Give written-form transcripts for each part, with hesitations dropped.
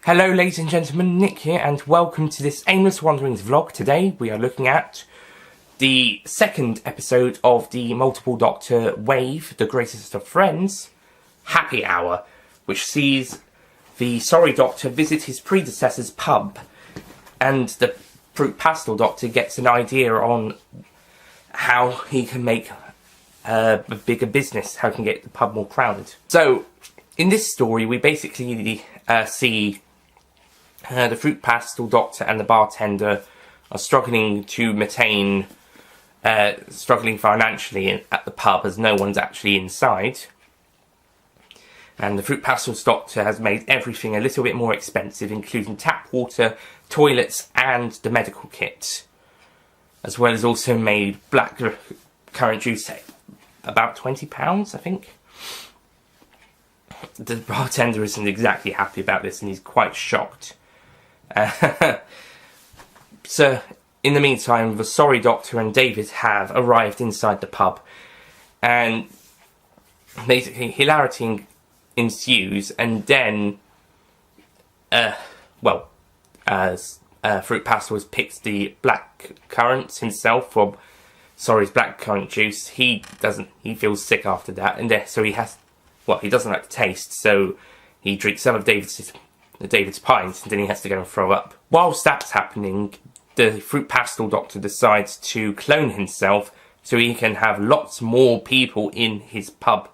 Hello ladies and gentlemen, Nick here and welcome to this Aimless Wanderings vlog. Today we are looking at the second episode of the Multipule Doctor Wave, the Greastest of Friends, Happy Hour, which sees the Sorry Doctor visit his predecessor's pub and the Fruit Pastel Doctor gets an idea on how he can make a bigger business, how he can get the pub more crowded. So, in this story we basically see the Fruit Pastel Doctor and the bartender are struggling to maintain, struggling financially at the pub as no one's actually inside. And the Fruit Pastel Doctor has made everything a little bit more expensive, including tap water, toilets and the medical kit. As well as also made black currant juice about £20, I think. The bartender isn't exactly happy about this and he's quite shocked. So, in the meantime, the Sorry Doctor and David have arrived inside the pub, and basically hilarity ensues, and then, Fruit Pastel has picked the black currants himself from Sorry's black currant juice. He feels sick after that, and so he doesn't like the taste, so he drinks some of David's pint, and then he has to go and throw up. Whilst that's happening, the Fruit Pastel Doctor decides to clone himself so he can have lots more people in his pub.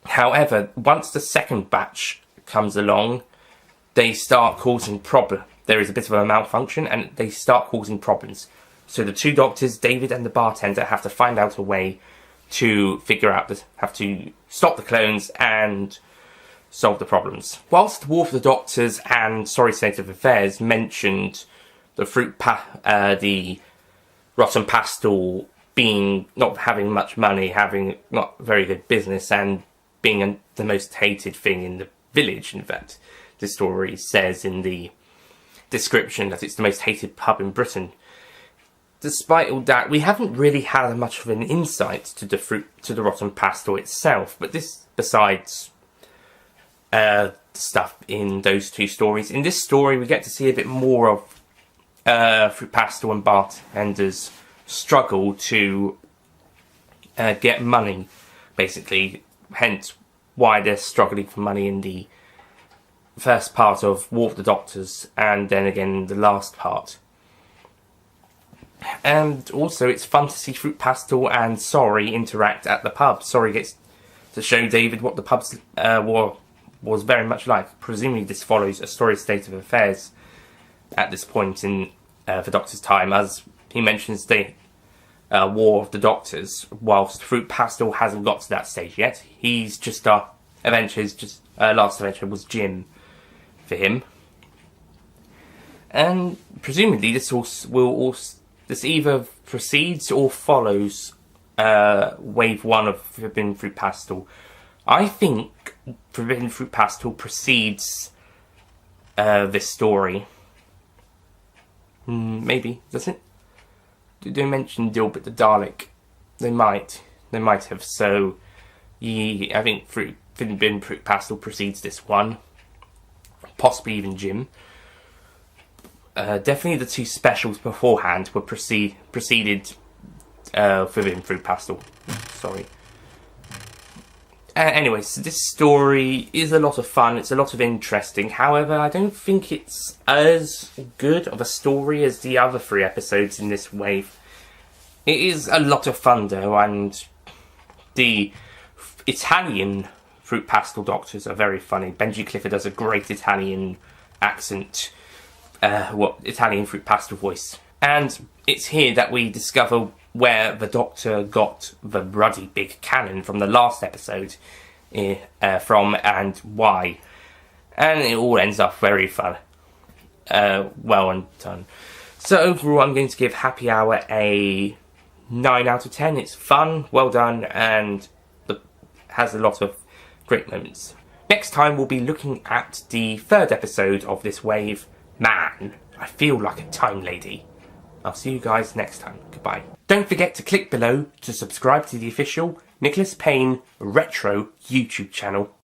However, once the second batch comes along, they start causing problems. There is a bit of a malfunction, and they start causing problems. So the two doctors, David and the bartender, have to find out a way to have to stop the clones and solve the problems. Whilst the War of the Doctors and Sorry State of Affairs mentioned the the Rotten Pastel not having much money, having not very good business, and being the most hated thing in the village. In fact, the story says in the description that it's the most hated pub in Britain. Despite all that, we haven't really had much of an insight to the Rotten Pastel itself, but this, besides stuff in those two stories. In this story, we get to see a bit more of Fruit Pastel and bartender's struggle to get money, basically. Hence, why they're struggling for money in the first part of War of the Doctors, and then again the last part. And also, it's fun to see Fruit Pastel and Sorry interact at the pub. Sorry gets to show David what the pub's was very much like. Presumably this follows a Sorry State of Affairs at this point in the Doctor's time, as he mentions the War of the Doctors, whilst Fruit Pastel hasn't got to that stage yet. He's just last adventure was Jim for him. And presumably this either precedes or follows Wave 1 of Forbidden Fruit Pastel. I think Forbidden Fruit Pastel precedes this story. Maybe, does it? Did they mention Dilbert the Dalek? They might have. So, I think Forbidden Fruit Pastel precedes this one. Possibly even Jim. Definitely the two specials beforehand were preceded Forbidden Fruit Pastel. Sorry. Anyway, so this story is a lot of fun, it's a lot of interesting. However, I don't think it's as good of a story as the other 3 episodes in this wave. It is a lot of fun though, and the Italian Fruit Pastel Doctors are very funny. Benji Clifford does a great Italian accent, Italian Fruit Pastel voice. And it's here that we discover where the Doctor got the ruddy big cannon from the last episode from, and why. And it all ends up very fun. Well done. So overall, I'm going to give Happy Hour a 9 out of 10. It's fun, well done, and has a lot of great moments. Next time, we'll be looking at the 3rd episode of this wave, Man, I Feel Like a Time Lady. I'll see you guys next time. Goodbye. Don't forget to click below to subscribe to the official Nicholas Payne Retro YouTube channel.